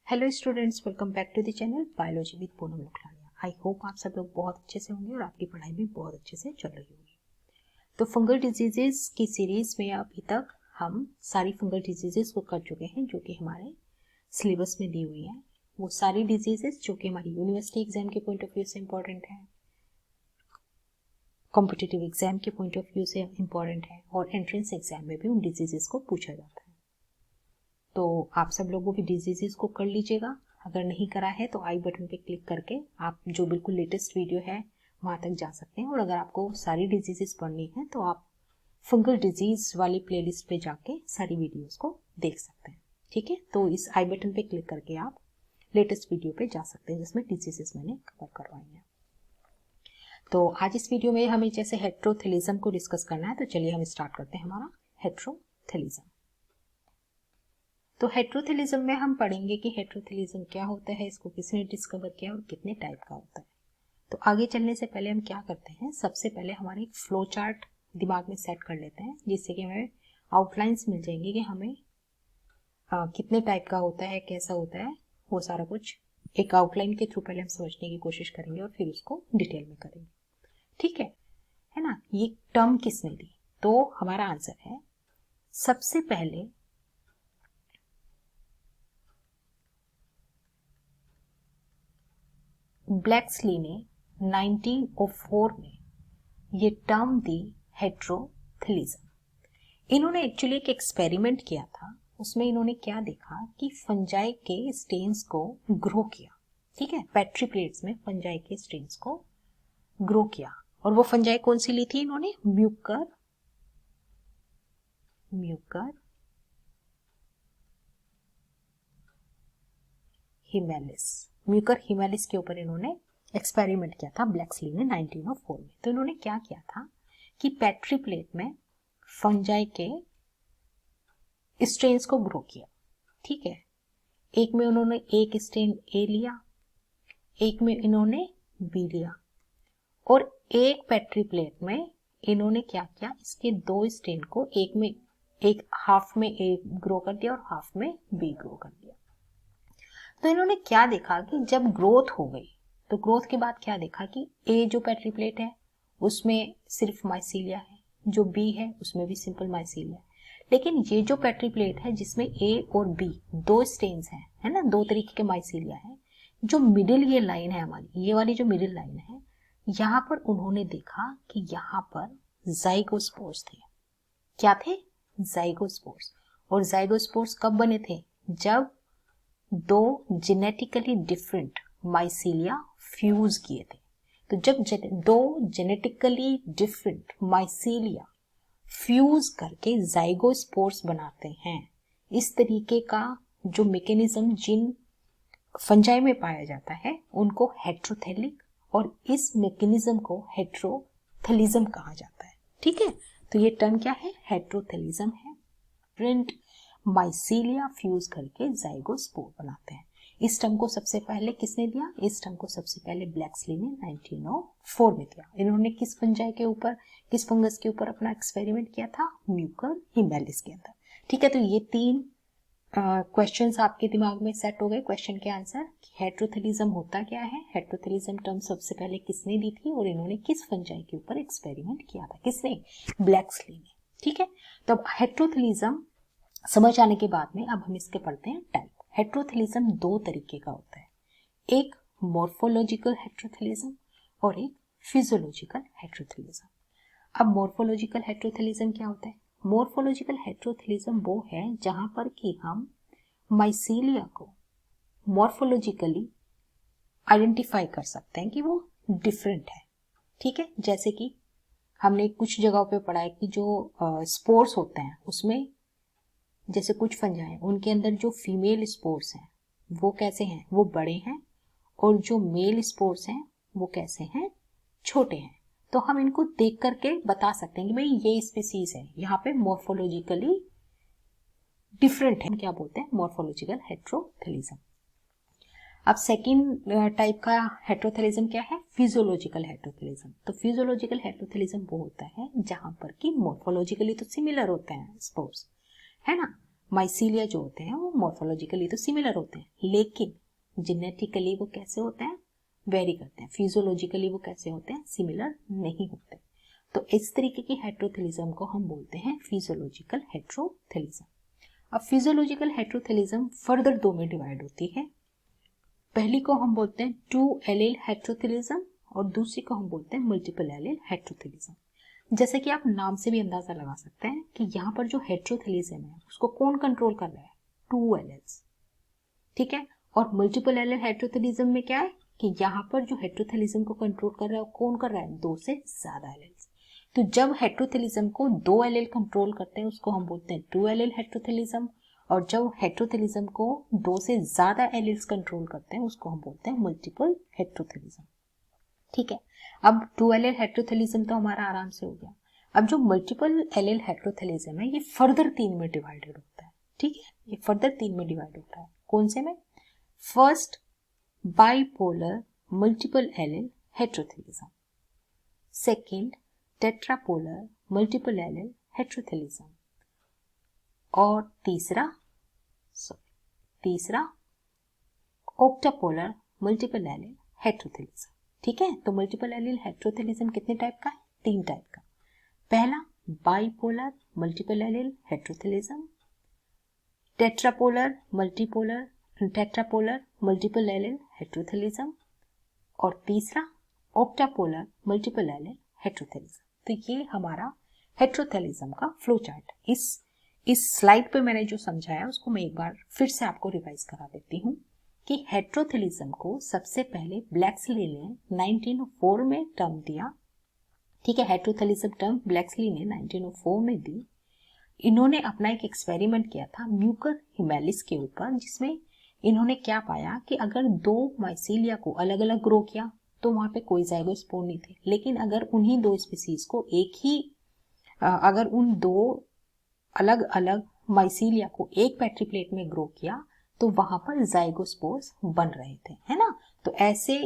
Hello students, welcome back to the channel biology with Poonam Lakhlania. I hope आप सब लोग बहुत अच्छे से होंगे और आपकी पढ़ाई भी बहुत अच्छे से चल रही होगी। तो फंगल डिजीजेस की सीरीज में अभी तक हम सारी फंगल डिजीजेस को कर चुके हैं जो कि हमारे सिलेबस में दी हुई है। वो सारी डिजीजेस जो कि हमारी यूनिवर्सिटी एग्जाम के पॉइंट ऑफ व्यू से इम्पोर्टेंट है, कॉम्पिटिटिव एग्जाम के पॉइंट ऑफ व्यू से इम्पोर्टेंट है और एंट्रेंस एग्जाम में भी उन डिजीजेस को पूछा जाता है। तो आप सब लोग वो भी डिजीजेस को कर लीजिएगा। अगर नहीं करा है तो आई बटन पे क्लिक करके आप जो बिल्कुल लेटेस्ट वीडियो है वहां तक जा सकते हैं। और अगर आपको सारी डिजीजेस पढ़नी है तो आप फंगल डिजीज वाली प्लेलिस्ट पे जाके सारी वीडियोस को देख सकते हैं। ठीक है, तो इस आई बटन पे क्लिक करके आप लेटेस्ट वीडियो पे जा सकते हैं जिसमें डिजीजेस मैंने कवर करवाई हैं। तो आज इस वीडियो में हमें जैसे हेट्रोथेलिज्म को डिस्कस करना है, तो चलिए हम स्टार्ट करते हैं हमारा हेट्रोथेलिज्म। तो हेट्रोथेलिज्म में हम पढ़ेंगे कि हेट्रोथेलिज्म क्या होता है, इसको किसने डिस्कवर किया और कितने टाइप का होता है। तो आगे चलने से पहले हम क्या करते हैं, सबसे पहले हमारे एक फ्लो चार्ट दिमाग में सेट कर लेते हैं जिससे कि हमें आउटलाइंस मिल जाएंगे कि हमें कितने टाइप का होता है, कैसा होता है, वो सारा कुछ एक आउटलाइन के थ्रू पहले हम समझने की कोशिश करेंगे और फिर उसको डिटेल में करेंगे। ठीक है ना। ये टर्म किसने दी, तो हमारा आंसर है सबसे पहले ब्लैक्सली ने 1904 में ये टर्म दी हेट्रोथेलिज्म। इन्होंने एक्चुअली एक एक्सपेरिमेंट किया था, उसमें इन्होंने क्या देखा कि फंजाई के स्टेन्स को ग्रो किया। ठीक है, पेट्री प्लेट्स में फंजाई के स्टेन्स को ग्रो किया। और वो फंजाई कौन सी ली थी इन्होंने, म्यूकर हिमेलिस के ऊपर इन्होंने एक्सपेरिमेंट किया था ब्लैक्सली ने 1904 में। तो इन्होंने क्या किया था कि पेट्री प्लेट में फंजाई के स्ट्रेन्स को ग्रो किया। ठीक है, एक में उन्होंने एक स्ट्रेन ए लिया, एक में इन्होंने बी लिया और एक पेट्री प्लेट में इन्होंने क्या किया, इसके दो स्ट्रेन को एक हाफ में ए ग्रो कर दिया और हाफ में बी ग्रो कर दिया। तो इन्होंने क्या देखा कि जब ग्रोथ हो गई तो ग्रोथ के बाद क्या देखा कि ए जो पेट्री प्लेट है उसमें सिर्फ माइसीलिया है, जो बी है उसमें भी सिंपल माइसीलिया है। लेकिन ये जो पेट्री प्लेट है जिसमें ए और बी दो स्टेन्स हैं, है ना, दो तरीके के माइसीलिया है, जो मिडिल ये लाइन है हमारी, ये वाली जो मिडिल लाइन है, यहाँ पर उन्होंने देखा कि यहाँ पर जाइगोस्पोर्स थे। क्या थे, जाइगोस्पोर्स। और जाइगोस्पोर्स कब बने थे, जब दो जेनेटिकली डिफरेंट माइसीलिया फ्यूज किए थे। तो जब दो जेनेटिकली डिफरेंट माइसीलिया फ्यूज करके जाइगोस्पोर्स बनाते हैं, इस तरीके का जो मैकेनिज्म जिन फंजाई में पाया जाता है उनको हेट्रोथेलिक और इस मैकेनिज्म को हेट्रोथेलिज्म कहा जाता है। ठीक है, तो ये टर्म क्या है, हेट्रोथेलिज्म है। डिफरेंट माइसीलिया फ्यूज करके जाइगोस्पोर बनाते हैं। इस टर्म को सबसे पहले किसने दिया, इस टर्म को सबसे पहले ब्लैक्सली ने 1904 में दिया। इन्होंने किस फंजाई के ऊपर, किस फंगस के ऊपर अपना एक्सपेरिमेंट किया था, म्यूकर हिमेलिस के अंदर। ठीक है, तो ये तीन क्वेश्चंस आपके दिमाग में सेट हो गए, क्वेश्चन के आंसर। हेट्रोथेलिज्म होता क्या है, हेट्रोथेलिज्म टर्म सबसे पहले किसने दी थी और इन्होंने किस फंजाई के ऊपर एक्सपेरिमेंट किया था, किसने, ब्लैक्सली ने। ठीक है, तो अब हेट्रोथेलिज्म समझ आने के बाद में अब हम इसके पढ़ते हैं टाइप। हेट्रोथेलिज्म दो तरीके का होता है, एक मॉर्फोलॉजिकल हेट्रोथेलिज्म और एक फिजियोलॉजिकल हेट्रोथेलिज्म। अब मॉर्फोलॉजिकल हेट्रोथेलिज्म क्या होता है, मॉर्फोलॉजिकल हेट्रोथेलिज्म वो है जहां पर कि हम माइसीलिया को मॉर्फोलॉजिकली आइडेंटिफाई कर सकते हैं कि वो डिफरेंट है। ठीक है, जैसे कि हमने कुछ जगहों पे पढ़ा है कि जो स्पोर्स होते हैं उसमें जैसे कुछ फंजाई उनके अंदर जो फीमेल स्पोर्स हैं वो कैसे हैं, वो बड़े हैं, और जो मेल स्पोर्स हैं वो कैसे हैं, छोटे हैं। तो हम इनको देख करके बता सकते हैं कि भाई ये स्पीसीज है, यहाँ पे मॉर्फोलॉजिकली डिफरेंट है, क्या बोलते हैं, मॉर्फोलॉजिकल हेट्रोथेलिज्म। अब सेकंड टाइप का हेट्रोथेलिज्म क्या है, फिजियोलॉजिकल हेट्रोथेलिज्म। तो फिजियोलॉजिकल हेट्रोथेलिज्म वो होता है जहां पर कि मॉर्फोलॉजिकली तो सिमिलर होते हैं स्पोर्स, है ना, माइसीलिया जो होते हैं वो मॉर्फोलॉजिकली तो सिमिलर होते हैं, लेकिन जेनेटिकली वो कैसे होते हैं, वेरी करते हैं। फिजियोलॉजिकली वो कैसे होते हैं, सिमिलर नहीं होते। तो इस तरीके की हेट्रोथिलिज्म को हम बोलते हैं फिजियोलॉजिकल हेट्रोथिलिज्म। अब फिजियोलॉजिकल हेट्रोथिलिज्म फर्दर दो में डिवाइड होती है। पहली को हम बोलते हैं टू एलील हेट्रोथिलिज्म और दूसरी को हम बोलते हैं मल्टीपल एलील हेट्रोथिलिज्म। जैसे कि आप नाम से भी अंदाजा लगा सकते हैं कि यहाँ पर जो हेट्रोथिलिज्म है उसको कौन कंट्रोल कर रहा है, टू एलील्स, ठीक है। और मल्टीपल एलील हेट्रोथिलिज्म में क्या है कि यहाँ पर जो हेट्रोथिलिज्म को कंट्रोल कर रहा है वो कौन कर रहा है, दो से ज्यादा एलील्स। तो जब हेट्रोथिलिज्म को दो एलील कंट्रोल करते हैं उसको हम बोलते हैं टू एलील हेट्रोथिलिज्म, और जब हेट्रोथिलिज्म को दो से ज्यादा एलील्स कंट्रोल करते हैं उसको हम बोलते हैं मल्टीपल हेट्रोथिलिज्म, ठीक है। अब टू एलील हेट्रोथिलिज्म तो हमारा आराम से हो गया। अब जो मल्टीपल एलील हेट्रोथिलिज्म है ये फर्दर तीन में डिवाइडेड होता है, ठीक है। ये फर्दर तीन में डिवाइड होता है, कौन से में, first bipolar multiple allele heterothallism, second tetrapolar multiple allele heterothallism, और तीसरा ऑक्टापोलर मल्टीपल एलील हेट्रोथिलिज्म, ठीक है। तो मल्टीपल एलील हेट्रोथिलिज्म कितने टाइप का है, तीन टाइप का। पहला bipolar multiple allele heterothallism, tetrapolar multiple allele heterothallism, और तीसरा ऑक्टापोलर मल्टीपल एलील हेट्रोथिलिज्म। तो ये हमारा हेट्रोथिलिज्म का फ्लो चार्ट। इस स्लाइड पे मैंने जो समझाया उसको मैं एक बार फिर से आपको रिवाइज करा देती हूँ कि हेट्रोथिलिज्म को सबसे पहले ब्लैक्सली ने 1904 में टर्म दिया, ठीक है। हेट्रोथिलिज्म टर्म ब्लैक्सली ने 1904 में दी। इन्होंने अपना एक एक्सपेरिमेंट किया था म्यूकर हिमेलिस के ऊपर, जिसमें इन्होंने क्या पाया कि अगर दो माइसीलिया को अलग अलग ग्रो किया तो वहां पे कोई जाइगोस्पोर नहीं थे, लेकिन अगर उन्हीं दो स्पीसीज को अगर उन दो अलग अलग माइसीलिया को एक पेट्री प्लेट में ग्रो किया तो वहां पर जाइगोस्पोर्स बन रहे थे, है ना। तो ऐसे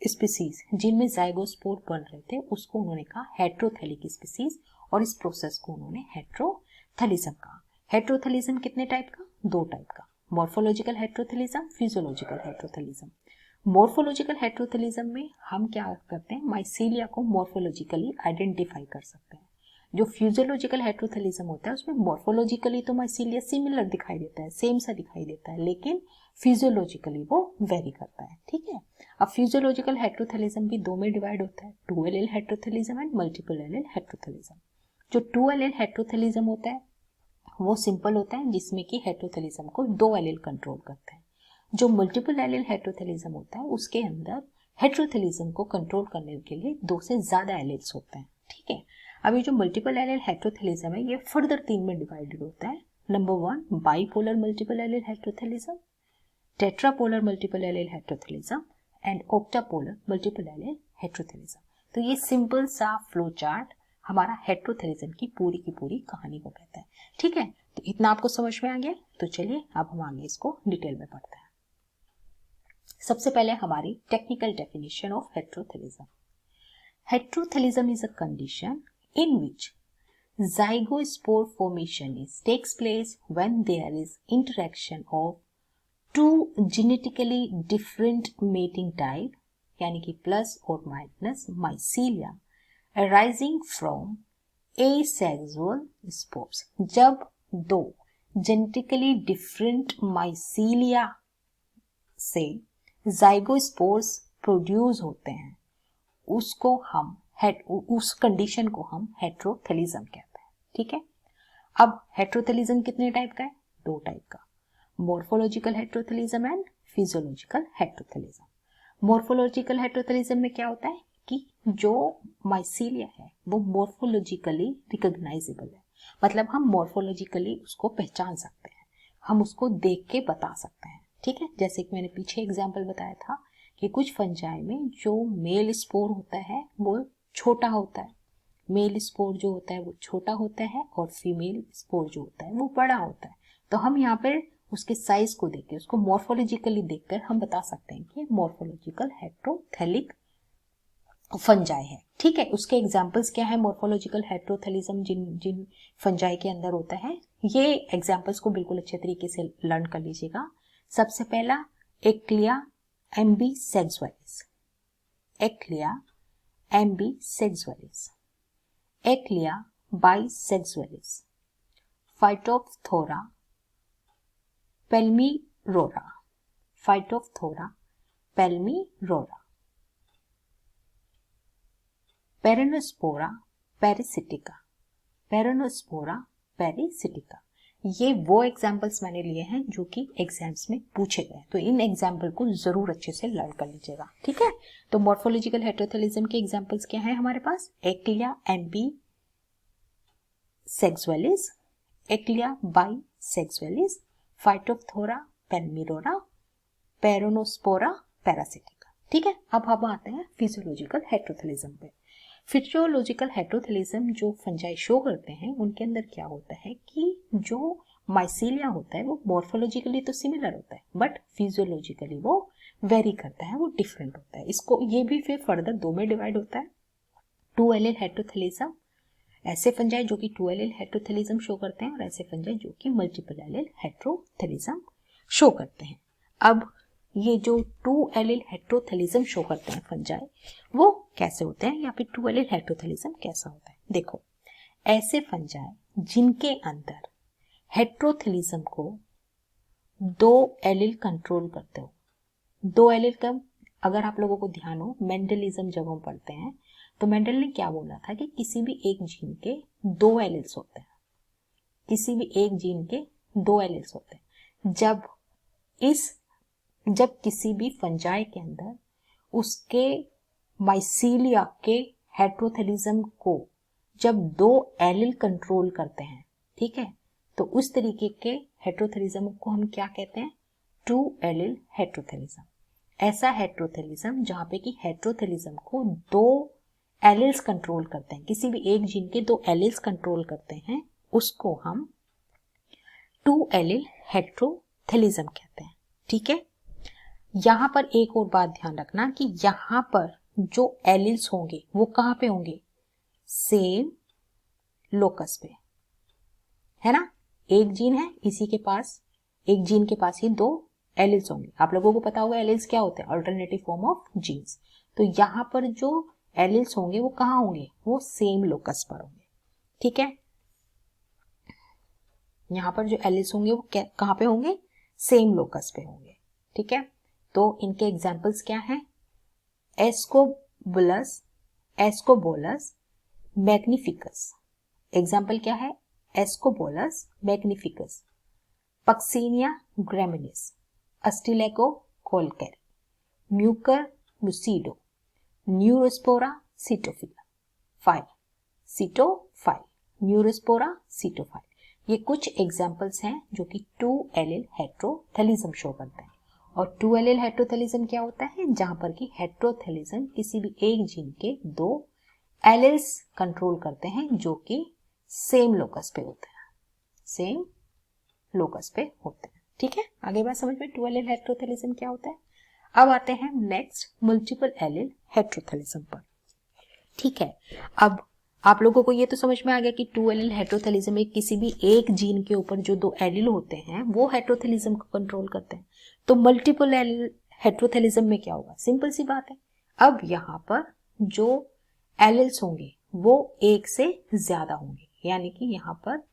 स्पीसीज जिनमें जाइगोस्पोर बन रहे थे उसको उन्होंने कहा हेट्रोथेलिक स्पीसीज, और इस प्रोसेस को उन्होंने हेट्रोथेलिज्म कहा। हेट्रोथेलिज्म कितने टाइप का, दो टाइप का, morphological heterothallism, physiological heterothallism. Morphological heterothallism में हम क्या करते हैं, माइसीलिया को मॉर्फोलॉजिकली आइडेंटिफाई कर सकते हैं। जो फिजियोलॉजिकल हेट्रोथेलिज्म होता है उसमें मॉर्फोलॉजिकली तो माइसीलिया सिमिलर दिखाई देता है, सेम सा दिखाई देता है, लेकिन फिजियोलॉजिकली वो वेरी करता है, ठीक है। अब फिजियोलॉजिकल हेट्रोथेलिज्म भी दो में डिवाइड होता है, two allele heterothallism and multiple allele heterothallism. जो टू एलील हेट्रोथेलिज्म होता है वो सिंपल होता है, जिसमें कि हेट्रोथेलिज्म को दो एलील कंट्रोल करते हैं। जो मल्टीपल एलील हेट्रोथेलिज्म होता है उसके अंदर हेट्रोथेलिज्म को कंट्रोल करने के लिए दो से ज्यादा एलील्स होते हैं, ठीक है। अभी जो मल्टीपल एलील हेट्रोथेलिज्म है ये फर्दर तीन में डिवाइडेड होता है। Number one bipolar multiple allele heterothallism, tetrapolar multiple allele heterothallism and octapolar multiple allele heterothallism. तो ये सिंपल सा फ्लो चार्ट हमारा हेट्रोथेलिज्म की पूरी कहानी को कहता है, ठीक है। तो इतना आपको समझ में आ गया, तो चलिए अब हम आगे इसको डिटेल में पढ़ते हैं। सबसे पहले हमारी technical definition of heterothallism. Heterothallism is a condition in which zygospore formation takes place when there is interaction of two genetically different mating type, यानी कि प्लस और minus mycelia arising from asexual spores। जब दो genetically different mycelia से zygospores produce होते हैं उसको हम उस कंडीशन को हम हेट्रोथेलिज्म कहते हैं, ठीक है। अब हेट्रोथेलिज्म कितने टाइप का है, दो टाइप का, morphological heterothallism and physiological heterothallism. Morphological heterothallism में क्या होता है कि जो माइसीलिया है वो मॉर्फोलॉजिकली रिकॉग्नाइजेबल है, मतलब हम मॉर्फोलॉजिकली उसको पहचान सकते हैं, हम उसको देख के बता सकते हैं, ठीक है। जैसे कि मैंने पीछे एग्जाम्पल बताया था कि कुछ फंजाई में जो मेल स्पोर होता है वो छोटा होता है, मेल स्पोर जो होता है वो छोटा होता है और फीमेल स्पोर जो होता है वो बड़ा होता है। तो हम यहाँ पर उसके साइज को देख के उसको मॉर्फोलॉजिकली देखकर हम बता सकते हैं कि मॉर्फोलॉजिकल हेट्रोथेलिक फंजाई है, ठीक है। उसके एग्जाम्पल्स क्या है, मॉर्फोलॉजिकल हेट्रोथेलिज्म जिन जिन फंजाई के अंदर होता है, ये एग्जाम्पल्स को बिल्कुल अच्छे तरीके से लर्न कर लीजिएगा। सबसे पहला एक्लिया एम्बीसेक्सुअलिस, एक्लिया एम्बीसेक्सुअलिस, एक्लिया बाइसेक्सुअलिस, फाइटोप्थोरा पेल्मीरोरा, फाइटोप्थोरा पेल्मीरोरा, पेरिनोस्पोरा पेरिसिटिका, पेरिनोस्पोरा पेरिसिटिका। ये वो एग्जाम्पल्स मैंने लिए हैं जो कि एग्जाम्स में पूछे गए, तो इन एग्जाम्पल को जरूर अच्छे से लर्न कर लीजिएगा, ठीक है। तो मॉर्फोलॉजिकल हेट्रोथेलिज्म के एग्जाम्पल्स क्या है हमारे पास, एक्लिया एम्बीसेक्सुअलिस, एक्लिया बाइसेक्सुअलिस, फाइटोप्थोरा पेल्मीरोरा, पेरिनोस्पोरा पेरासिटिका, ठीक है। अब हम आते हैं फिजियोलॉजिकल हेट्रोथेलिज्म पे। फिजियोलॉजिकल हेट्रोथेलिज्म जो फंजाई शो करते हैं उनके अंदर क्या होता है कि जो माइसीलिया होता है वो मॉर्फोलॉजिकली तो सिमिलर होता है बट फिजियोलॉजिकली वो वेरी करता है, वो डिफरेंट होता है। इसको ये भी फिर फर्दर दो में डिवाइड होता है, 2 एलिल हेट्रोथेलिज्म, ऐसे फंजाई जो कि 2 एलिल हेट्रोथेलिज्म शो करते हैं और ऐसे फंजाई जो कि मल्टीपल एलिल हेट्रोथेलिज्म शो करते हैं। अब ये जो 2 एलिल हेट्रोथेलिज्म शो करते हैं फंजाई, वो कैसे होते हैं या फिर 2 एलिल हेट्रोथेलिज्म कैसा होता है। देखो, ऐसे फंजाई जिनके अंदर हेट्रोथेलिज्म को 2 एलिल कंट्रोल करते हो, 2 एलिल का अगर आप लोगों को ध्यान हो, मेंडलिज्म जब हम पढ़ते हैं तो मेंडल ने क्या बोला था कि किसी भी एक जीन के 2 एलिल्स होते हैं, किसी भी एक जीन के 2 एलिल्स होते हैं। जब किसी भी फंजाई के अंदर उसके माइसीलिया के हेट्रोथेलिज्म को जब 2 एलिल कंट्रोल करते हैं, ठीक है, तो उस तरीके के हेट्रोथेलिज्म को हम क्या कहते हैं, 2 एलिल हेट्रोथेलिज्म। ऐसा हेट्रोथेलिज्म जहां पे कि हेट्रोथेलिज्म को 2 एलिल्स कंट्रोल करते हैं, किसी भी एक जीन के 2 एलिल्स कंट्रोल करते हैं, उसको हम 2 एलिल हेट्रोथेलिज्म कहते हैं, ठीक है। यहां पर एक और बात ध्यान रखना कि यहां पर जो एलिल्स होंगे वो कहां पे होंगे, सेम लोकस पे, है ना। एक जीन है, इसी के पास एक जीन के पास ही 2 एलिल्स होंगे। आप लोगों को पता होगा एलिल्स क्या होते हैं, अल्टरनेटिव फॉर्म ऑफ जीन्स। तो यहां पर जो एलिल्स होंगे वो कहां होंगे, वो सेम लोकस पर होंगे, ठीक है। यहां पर जो एलिल्स होंगे वो कहां पे होंगे, सेम लोकस पे होंगे, ठीक है। तो इनके एग्जाम्पल्स क्या हैं, एस्कोबुलस, एस्कोबोलस मैग्निफिकस। एग्जाम्पल क्या है, एस्कोबोलस मैग्निफिकस, पक्सीनिया ग्रेमिनिस, अस्टिलेको कोलकेरी, म्यूकर मुसीडो, न्यूरोस्पोरा सीटोफिला, सीटोफाइल, न्यूरोस्पोरा सीटोफाइल। ये कुछ एग्जाम्पल्स हैं जो कि 2 एलिल हेट्रोथेलिज्म शो करते हैं। और 2 एलिल हेट्रोथेलिज्म क्या होता है, जहां पर कि हेट्रोथेलिज्म किसी भी एक जीन के 2 एलिल्स कंट्रोल करते हैं जो कि सेम लोकस पे होते हैं, सेम लोकस पे होते हैं, ठीक है। आगे बात समझ में, 2 एलिल हेट्रोथेलिज्म क्या होता है। अब आते हैं नेक्स्ट मल्टीपल एलिल हेट्रोथेलिज्म पर, ठीक है। अब आप लोगों को ये तो समझ में आ गया कि 2 एलिल हेट्रोथेलिज्म में किसी भी एक जीन के ऊपर जो 2 एलिल होते हैं वो हेट्रोथेलिज्म को कंट्रोल करते हैं। तो मल्टीपल एलिल हेट्रोथेलिज्म में क्या होगा, सिंपल सी बात है। अब यहां पर जो एलिल्स होंगे वो एक से ज्यादा होंगे, यानी कि यहां पर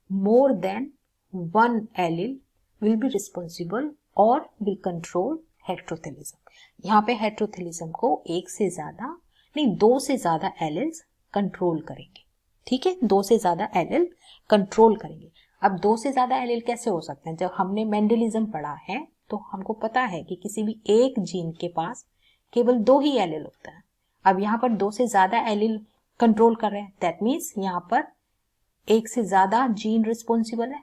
more than 1 allele will be responsible और विल कंट्रोल हेट्रोथेलिज्म। यहाँ पे हेट्रोथेलिज्म को एक से ज्यादा नहीं, 2 से ज्यादा एलिल्स कंट्रोल करेंगे, ठीक है, 2 से ज्यादा एलिल कंट्रोल करेंगे। अब 2 से ज्यादा एलिल कैसे हो सकते हैं, जब हमने मेंडलिज्म पढ़ा है तो हमको पता है कि किसी भी एक जीन के पास केवल 2 ही एलिल होता है। अब यहाँ पर 2 से ज्यादा एलिल कंट्रोल कर रहे हैं, दैट मीन्स यहाँ पर एक से ज्यादा जीन रिस्पॉन्सिबल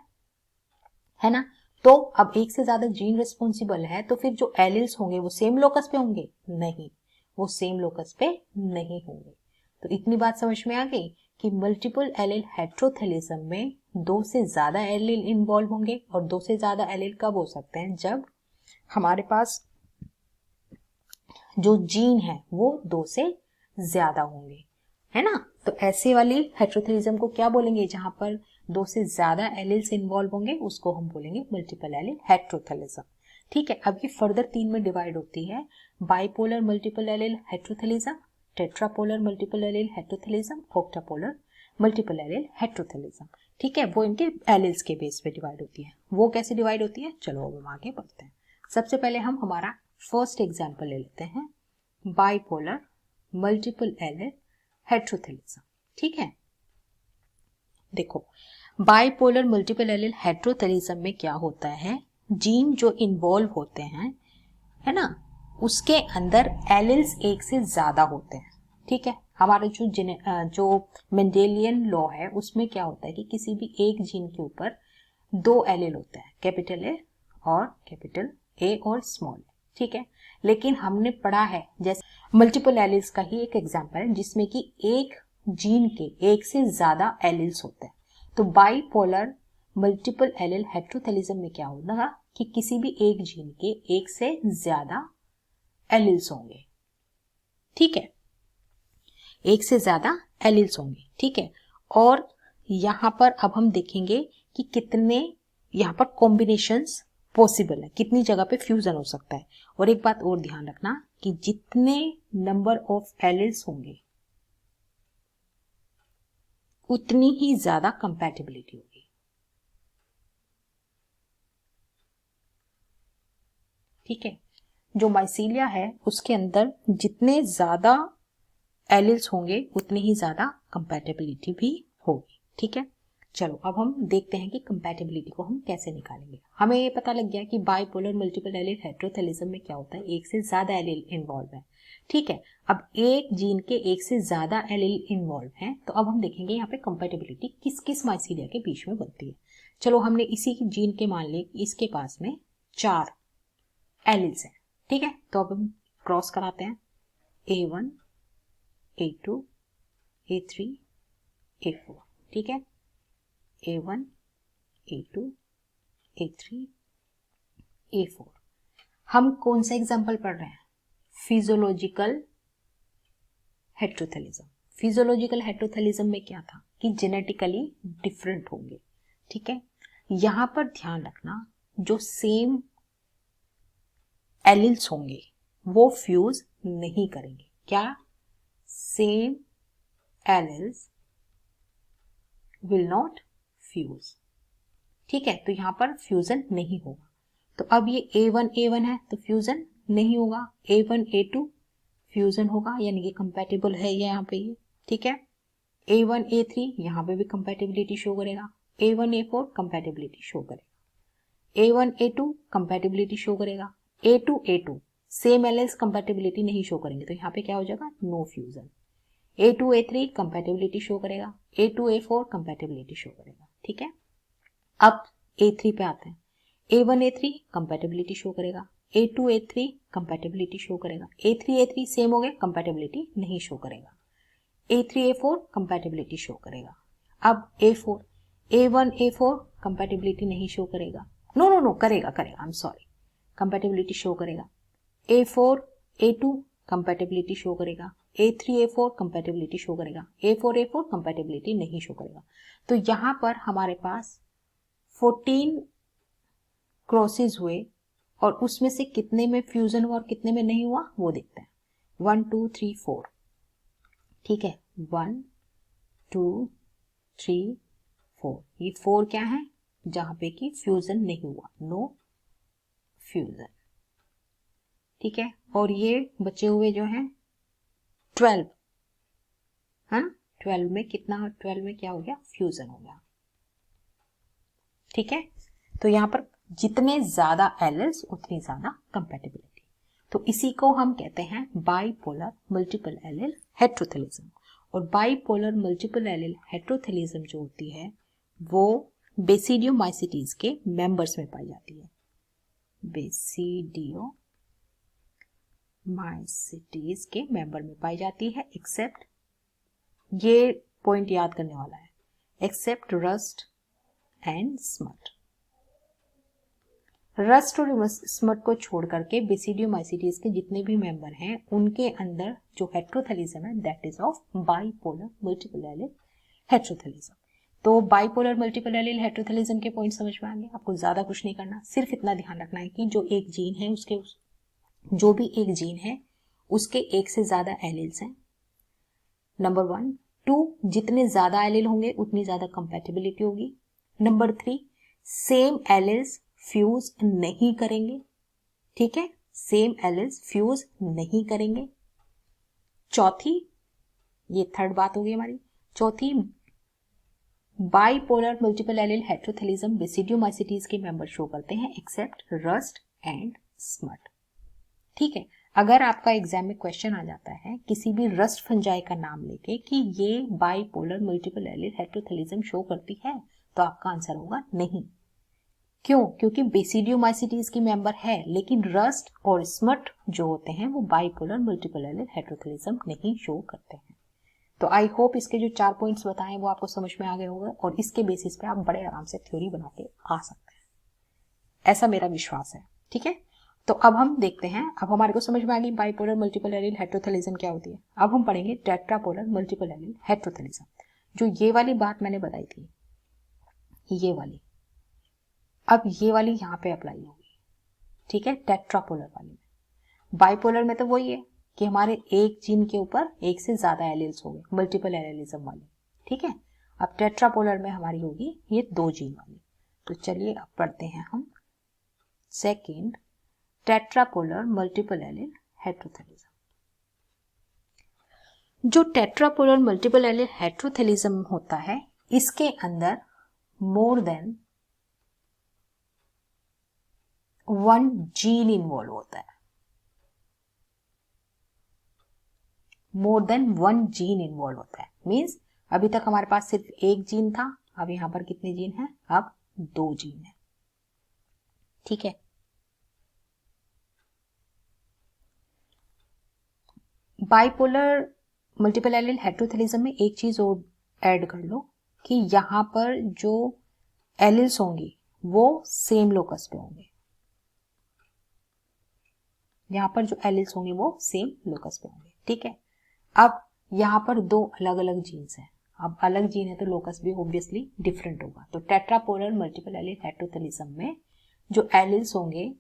है ना। तो अब एक से ज्यादा जीन रिस्पॉन्सिबल है तो फिर जो एलिल्स होंगे वो सेम लोकस पे होंगे, नहीं, वो सेम लोकस पे नहीं होंगे। तो इतनी बात समझ में आ गई कि मल्टीपल एलिल हेट्रोथेलिज्म में 2 से ज्यादा एलिल इन्वॉल्व होंगे, और 2 से ज्यादा एलिल कब हो सकते हैं, जब हमारे पास जो जीन है वो 2 से ज्यादा होंगे, है ना। तो ऐसे वाली हेटेरोथेलिज्म को क्या बोलेंगे, जहां पर 2 से ज्यादा एलिल्स इन्वॉल्व होंगे उसको हम बोलेंगे मल्टीपल एलिल हेटेरोथेलिज्म। ठीक है, अब ये फर्दर 3 में डिवाइड होती है, bipolar multiple allele heterothallism, tetrapolar multiple allele heterothallism, octapolar multiple allele heterothallism. ठीक है, वो इनके एलिल्स के बेस पे डिवाइड होती है। वो कैसे डिवाइड होती है, चलो अब हम आगे बढ़ते हैं। सबसे पहले हम हमारा फर्स्ट एग्जांपल ले लेते हैं, बाइपोलर मल्टीपल एलिल हेटेरोथेलिज्म। ठीक है, देखो बाइपोलर मल्टीपल एलिल हेटेरोथेलिज्म में क्या होता है, जीन जो इन्वॉल्व होते हैं, है ना, उसके अंदर एलिल्स एक से ज्यादा होते हैं। ठीक है, हमारा जो मेंडेलियन लॉ है उसमें क्या होता है कि किसी भी एक जीन के ऊपर 2 एलिल होते हैं, कैपिटल ए और कैपिटल ए और स्मॉल ए। ठीक है, लेकिन हमने पढ़ा है जैसे मल्टीपल एलिल्स का ही एक एग्जांपल है जिसमें कि एक जीन के एक से ज्यादा एलिल्स होते हैं। तो बाइपोलर मल्टीपल एलिल हेटेरोथेलिज्म में क्या होगा कि किसी भी एक जीन के एक से ज्यादा एलिल्स होंगे। ठीक है, एक से ज्यादा एलिल्स होंगे। ठीक है, और यहां पर अब हम देखेंगे कि कितने यहां पर कॉम्बिनेशंस पॉसिबल है, कितनी जगह पे फ्यूजन हो सकता है। और एक बात और ध्यान रखना कि जितने नंबर ऑफ एलिल्स होंगे उतनी ही ज्यादा कंपैटिबिलिटी होगी। ठीक है, जो माइसीलिया है उसके अंदर जितने ज्यादा एलिल्स होंगे उतनी ही ज्यादा कंपैटिबिलिटी भी होगी। ठीक है, चलो अब हम देखते हैं कि कंपैटिबिलिटी को हम कैसे निकालेंगे। हमें ये पता लग गया कि बाइपोलर मल्टीपल एलिल हेटेरोथेलिज्म में क्या होता है, एक से ज्यादा एलिल इन्वॉल्व है। ठीक है, अब एक जीन के एक से ज्यादा एलिल इन्वॉल्व है, तो अब हम देखेंगे यहाँ पे कंपैटिबिलिटी किस किस माइसीलिया के बीच में बनती है। चलो हमने इसी जीन के मान लिया इसके पास में 4 एलिल्स है। ठीक है, तो अब हम क्रॉस कराते हैं, A1 A2 A3 A4। ठीक है, A1 A2 A3 A4। हम कौन सा एग्जाम्पल पढ़ रहे हैं, फिजियोलॉजिकल हेटेरोथेलिज्म। फिजियोलॉजिकल हेटेरोथेलिज्म में क्या था कि जेनेटिकली डिफरेंट होंगे। ठीक है, यहां पर ध्यान रखना जो सेम एलिल्स होंगे वो फ्यूज नहीं करेंगे। क्या, same alleles will not fuse. ठीक है, तो यहां पर फ्यूजन नहीं होगा। तो अब ये A1 A1 है तो फ्यूजन नहीं होगा, A1 A2 फ्यूजन होगा, यानी कि कंपैटिबल है ये यहाँ पे ये। ठीक है, A1 A3 यहाँ पे भी कंपैटिबिलिटी शो करेगा, A1 A4 कंपैटिबिलिटी शो करेगा, A1 A2 कंपैटिबिलिटी शो करेगा, A2 A2 same alleles compatibility नहीं शो करेंगे, तो यहाँ पे क्या हो जाएगा, no fusion. A2 A3 compatibility show करेगा, A2 A4 कंपैटिबिलिटी शो करेगा। ठीक है, अब A3 पे आते हैं, A1 A3 कंपैटिबिलिटी शो करेगा, A2 A3 कंपैटिबिलिटी शो करेगा, A3 A3 सेम हो गए, कंपैटिबिलिटी नहीं शो करेगा, A3 A4 कंपैटिबिलिटी शो करेगा। अब A4 A1 A4 कंपैटिबिलिटी नहीं शो करेगा, नो नो नो करेगा करेगा, I am sorry, compatibility show करेगा, A4 A2 कंपैटिबिलिटी शो करेगा, A3 A4 कंपैटिबिलिटी शो करेगा, A4 A4 कंपैटिबिलिटी नहीं शो करेगा। तो यहां पर हमारे पास 14 क्रॉसेस हुए और उसमें से कितने में फ्यूजन हुआ और कितने में नहीं हुआ वो देखते हैं। 1 2 3 4। ठीक है, 1 2 3 4, ये 4 क्या है, जहां पे कि फ्यूजन नहीं हुआ, नो फ्यूजन। ठीक है, और ये बचे हुए जो हैं 12, है ना, 12 में कितना, 12 में क्या हो गया, फ्यूजन हो गया। ठीक है, तो यहां पर जितने ज्यादा एलिल्स उतनी ज्यादा कंपैटिबिलिटी। तो इसी को हम कहते हैं बाइपोलर मल्टीपल एलिल हेटेरोथेलिज्म। और बाइपोलर मल्टीपल एलिल हेटेरोथेलिज्म जो होती है वो बेसिडियोमाइसिटीज के मेंबर्स में पाई जाती है, बेसिडियोमाइसिटीज के मेंबर में पाई जाती है, एक्सेप्ट, ये पॉइंट याद करने वाला है, except rust and smut. Rust और स्मट को छोड़ करके बेसिडियोमाइसीटीज के जितने भी मेंबर हैं उनके अंदर जो हेट्रोथैलिज्म है that is of bipolar multiple allele heterothallism. तो बाइपोलर मल्टीपल एलिल हेट्रोथैलिज्म के पॉइंट समझ में आ गए। आपको ज्यादा कुछ नहीं करना, सिर्फ इतना ध्यान रखना है कि जो एक जीन है उसके जो भी एक जीन है उसके एक से ज्यादा एलिल्स हैं, नंबर 1। 2, जितने ज्यादा एलिल होंगे उतनी ज्यादा कंपैटिबिलिटी होगी। नंबर 3, सेम एलिल्स फ्यूज नहीं करेंगे, ठीक है, सेम एलिल्स फ्यूज नहीं करेंगे। चौथी, ये थर्ड बात होगी हमारी, चौथी, बाइपोलर मल्टीपल एलिल हेट्रोथैलिज्म बेसिडियोमाइसीटीज के मेंबर शो करते हैं एक्सेप्ट रस्ट एंड स्मट, ठीक है। अगर आपका एग्जाम में क्वेश्चन आ जाता है किसी भी रस्ट फंजाई का नाम लेके कि ये bipolar multiple allele heterothallism show करती है, तो आपका आंसर होगा नहीं। क्यों? क्योंकि बेसिडियोमाइसीटीज की मेंबर है, लेकिन रस्ट और स्मट जो होते हैं वो बाइपोलर मल्टीपल एलिल हेट्रोथैलिज्म नहीं शो करते हैं। तो आई होप इसके जो 4 पॉइंट्स बताए वो आपको समझ में आ गए होंगे और इसके बेसिस पे आप बड़े आराम से थ्योरी बना के आ सकते हैं, ऐसा मेरा विश्वास है, ठीक है। तो अब हम देखते हैं, अब हमारे को समझ में आ गई बाइपोलर मल्टीपल एलिल हेट्रोथैलिज्म क्या होती है। अब हम पढ़ेंगे टेट्रापोलर मल्टीपल एलिल हेट्रोथैलिज्म। जो ये वाली बात मैंने बताई थी, ये वाली, अब ये वाली यहाँ पे अप्लाई होगी, ठीक है, टेट्रापोलर वाली में। बाइपोलर में तो वही है कि हमारे एक जीन के ऊपर एक से ज्यादा एलिल्स हो गए, मल्टीपल एलिलिज्म वाली, ठीक है। अब टेट्रापोलर में हमारी होगी ये 2 जीन वाली। तो चलिए अब पढ़ते हैं हम सेकेंड टेट्रापोलर मल्टीपल एलिल हेट्रोथैलिज्म। जो टेट्रापोलर मल्टीपल एलिल हेट्रोथैलिज्म होता है इसके अंदर मोर देन 1 जीन इन्वॉल्व होता है, मोर देन 1 जीन इन्वॉल्व होता है। मींस अभी तक हमारे पास सिर्फ एक जीन था, अब यहां पर कितने जीन हैं? अब 2 जीन है, ठीक है। बाइपोलर मल्टीपल एलिल हेट्रोथैलिज्म में एक चीज और ऐड कर लो कि यहां पर जो एलिल्स होंगी वो सेम लोकस पे होंगे, यहां पर जो एलिल्स होंगे वो सेम लोकस पे होंगे, ठीक है। अब यहां पर 2 अलग अलग जीन्स हैं, अब अलग जीन है तो लोकस भी ऑब्वियसली डिफरेंट होगा। तो टेट्रापोलर मल्टीपल एलिल हेट्रोथैलिज्म में जो एलिल्स होंगे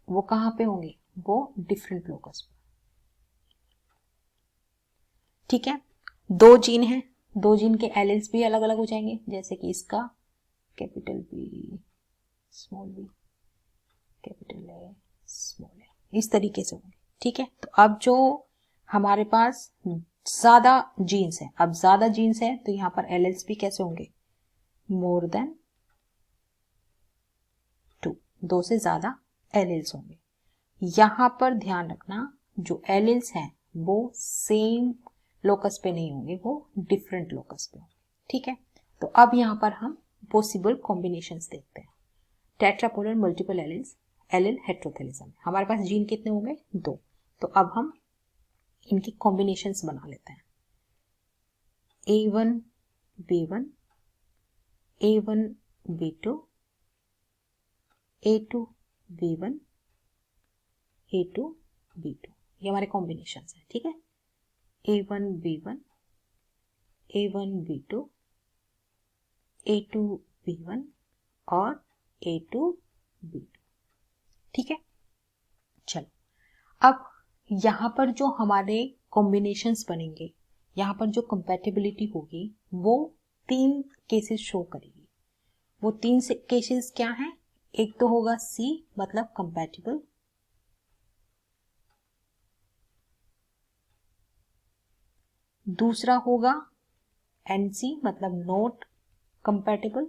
वो कहां पे होंगे? वो डिफरेंट लोकस पे, ठीक है। 2 जीन है, 2 जीन के एलिल्स भी अलग अलग हो जाएंगे, जैसे कि इसका capital B small B capital A small A, इस तरीके से होंगे, ठीक है। तो अब जो हमारे पास ज्यादा जीन्स है, अब ज्यादा जीन्स है तो यहां पर एलिल्स भी कैसे होंगे? मोर देन 2, 2 से ज्यादा एलिल्स होंगे। यहां पर ध्यान रखना जो एलिल्स हैं वो सेम लोकस पे नहीं होंगे, वो डिफरेंट लोकस पे होंगे, ठीक है। तो अब यहां पर हम पॉसिबल कॉम्बिनेशंस देखते हैं। टेट्रापोलर मल्टीपल एलिल्स एलिल हेट्रोथैलिज्म, हमारे पास जीन कितने होंगे? 2। तो अब हम इनकी कॉम्बिनेशंस बना लेते हैं। A1 B1 A1 B2 A2 B1 A2 B2, ये हमारे कॉम्बिनेशंस हैं, ठीक है। A1 B1 A1 B2 A2 B1 और A2 B2, ठीक है। चलो अब यहां पर जो हमारे कॉम्बिनेशंस बनेंगे, यहां पर जो कंपैटिबिलिटी होगी वो 3 केसेस शो करेगी। वो 3 केसेस क्या हैं? एक तो होगा C मतलब कंपैटिबल, दूसरा होगा NC मतलब नॉट कंपैटिबल,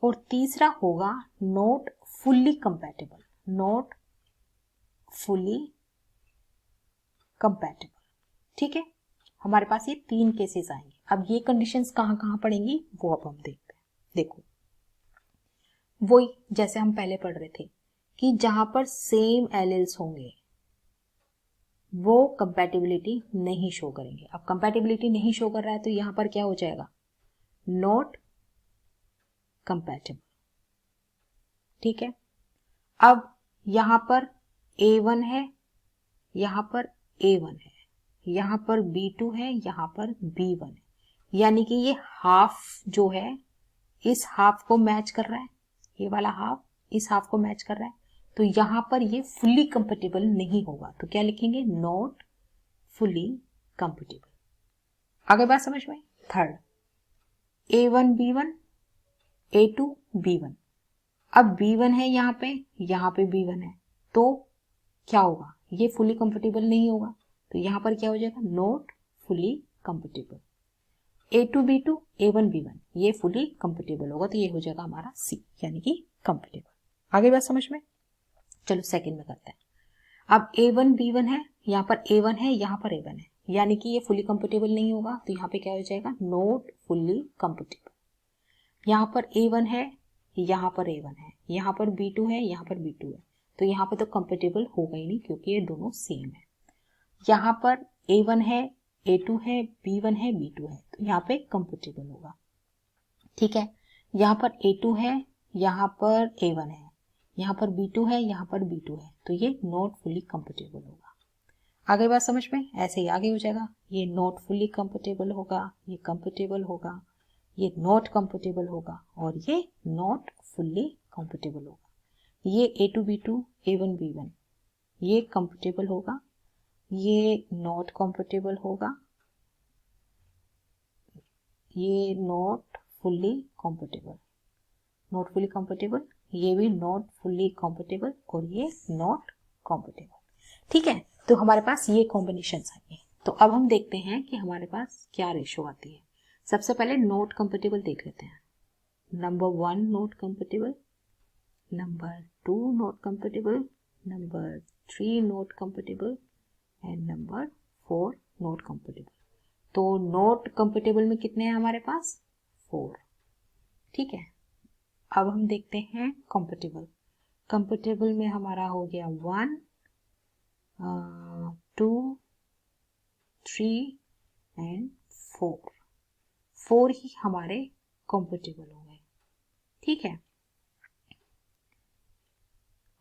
और तीसरा होगा not fully compatible, not fully compatible, ठीक है। हमारे पास ये 3 केसेस आएंगे। अब ये कंडीशंस कहां कहां पड़ेंगी वो अब हम देखते हैं। देखो वही जैसे हम पहले पढ़ रहे थे कि जहां पर सेम एलिल्स होंगे वो कंपैटिबिलिटी नहीं शो करेंगे। अब कंपैटिबिलिटी नहीं शो कर रहा है तो यहां पर क्या हो जाएगा? नॉट कंपैटिबल, ठीक है। अब यहाँ पर A1 है, यहाँ पर A1 है, यहाँ पर B2 है, यहाँ पर B1 है, यानी कि ये हाफ जो है इस हाफ को मैच कर रहा है, ये वाला हाफ इस हाफ को मैच कर रहा है, तो यहां पर ये फुल्ली कंपेटिबल नहीं होगा, तो क्या लिखेंगे, नॉट फुल्ली कंपेटिबल। आगे बात समझ में। Third, A1 B1 A2 B1, अब B1 है यहाँ पे B1 है, तो क्या होगा, ये फुल्ली कंपेटिबल नहीं होगा, तो यहां पर क्या हो जाएगा, not fully compatible. A2 B2 A1 B1 ये फुली कंपेटिबल होगा, तो ये हो जाएगा हमारा C, यानी कि कंपेटिबल। आगे बात समझ में। चलो सेकंड में करते हैं। अब A1 B1 है, यहाँ पर A1 है, यहाँ पर A1 है, यानी कि ये फुली कंपेटिबल नहीं होगा, तो यहाँ पे क्या हो जाएगा, नॉट फुल्ली कंपेटिबल। यहाँ पर A1 है, यहाँ पर A1 है, यहाँ पर B2 है, यहाँ पर B2 है, तो यहाँ पे तो कंपेटिबल होगा ही नहीं क्योंकि ये दोनों सेम है। यहाँ पर A1 है, A2 है, B1 है, B2 है, तो यहाँ पे कंपेटिबल होगा। ठीक है, यहाँ पर A2 है, यहाँ पर A1 है, यहाँ पर B2 है, यहाँ पर B2 है, तो ये नॉट फुली कंपेटिबल होगा। आगे बात समझ में, ऐसे ही आगे हो जाएगा, ये नॉट फुली कंपेटिबल होगा, ये कंपेटिबल होगा, ये नॉट कंपेटिबल होगा, और ये नॉट फुल्ली कंपेटिबल होगा। ये A2 B2 A1 B1 ये कंपेटिबल होगा, ये नॉट कंपेटिबल होगा, ये not fully compatible, not fully compatible, ये भी नॉट फुल्ली कंपेटिबल, और ये नॉट कंपेटिबल। ठीक है, तो हमारे पास ये कॉम्बिनेशन आएंगे। तो अब हम देखते हैं कि हमारे पास क्या रेशो आती है। सबसे पहले नॉट कंपेटिबल देख लेते हैं। Number 1 not compatible, number 2 not compatible, number 3 not compatible and number 4 not compatible. तो नॉट कंपेटिबल में कितने हैं हमारे पास, 4। ठीक है, अब हम देखते हैं कंपेटिबल। कंपेटिबल में हमारा हो गया 1 2 3 एंड 4 ही हमारे कंपेटिबल हो गए। ठीक है,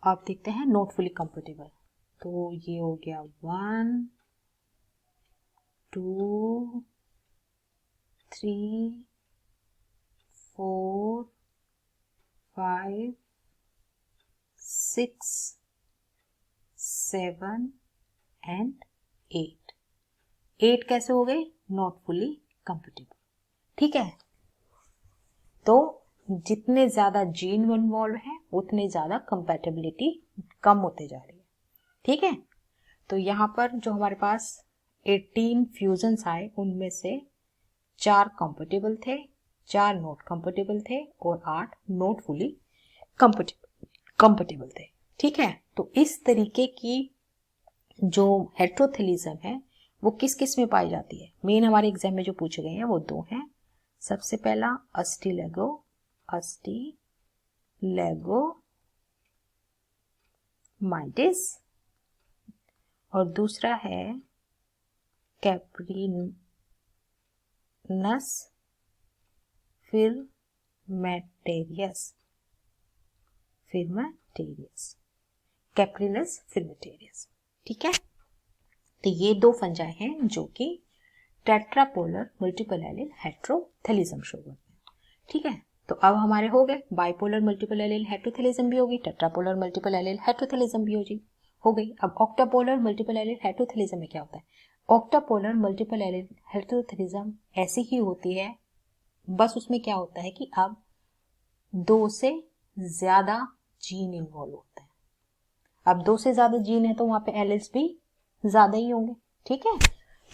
अब देखते हैं नॉट फुली कंपेटिबल। तो ये हो गया 1 2 3 4 5 6 7 एंड 8 कैसे हो गए, नॉट फुली कंपेटिबल। ठीक है, तो जितने ज्यादा जीन इन्वॉल्व है उतने ज्यादा कंपैटिबिलिटी कम होते जा रही है। ठीक है, तो यहाँ पर जो हमारे पास 18 फ्यूजन्स आए उनमें से 4 कंपेटिबल थे, 4 नॉट कंपेटिबल थे और 8 नॉट फुली कंपेटिबल थे। ठीक है, तो इस तरीके की जो हेट्रोथेलिज्म है वो किस किस में पाई जाती है। मेन हमारे एग्जाम में जो पूछे गए हैं वो 2 हैं। सबसे पहला अस्टिलेगोमाइटिस और दूसरा है कैप्रिनस फिल्मेटेरियस। ठीक है, तो ये 2 फंजाई हैं जो कि टेट्रापोलर मल्टीपल एलील हेट्रोथेलिज्म शो करते हैं। ठीक है, तो अब हमारे हो गए बाइपोलर मल्टीपल एलील हेट्रोथेलिज्म भी होगी, टेट्रापोलर मल्टीपल एलील हेट्रोथेलिज्म भी हो गई। अब ऑक्टापोलर मल्टीपल एलील हेट्रोथेलिज्म में क्या होता है, ऑक्टापोलर मल्टीपल एलील हेट्रोथेलिज्म ऐसी ही होती है, बस उसमें क्या होता है कि अब 2 से ज्यादा जीन इन्वॉल्व होते हैं। अब 2 से ज्यादा जीन है तो वहां पे एलील्स भी ज्यादा ही होंगे। ठीक है,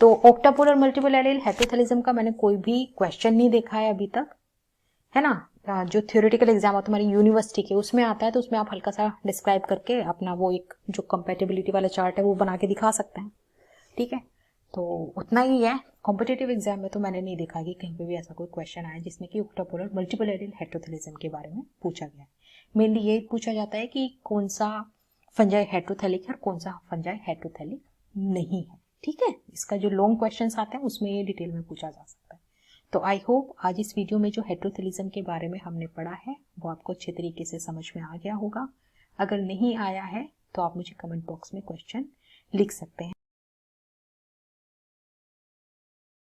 तो ऑक्टापोलर मल्टीपल एलील हेट्रोथेलिज्म का मैंने कोई भी क्वेश्चन नहीं देखा है अभी तक, है ना। जो थ्योरेटिकल एग्जाम होता है हमारी यूनिवर्सिटी के उसमें आता है, तो उसमें आप हल्का सा डिस्क्राइब करके अपना वो एक जो कंपेटिबिलिटी वाला चार्ट है वो बना के दिखा सकते हैं। ठीक है, तो उतना ही है। कॉम्पिटिटिव एग्जाम में तो मैंने नहीं देखा कि कहीं पे भी ऐसा कोई क्वेश्चन आया जिसमें कि ऑक्टापोलर मल्टीपल एलील हेट्रोथेलिज्म के बारे में पूछा गया है। मेनली ये पूछा जाता है कि कौन सा फंजाई हेट्रोथेलिक है और कौन सा फंजाई हेट्रोथेलिक नहीं है। ठीक है, इसका जो लॉन्ग क्वेश्चंस आते हैं उसमें ये डिटेल में पूछा जा सकता है। तो आई होप आज इस वीडियो में जो हेट्रोथेलिज्म के बारे में हमने पढ़ा है वो आपको अच्छे तरीके से समझ में आ गया होगा। अगर नहीं आया है तो आप मुझे कमेंट बॉक्स में क्वेश्चन लिख सकते हैं।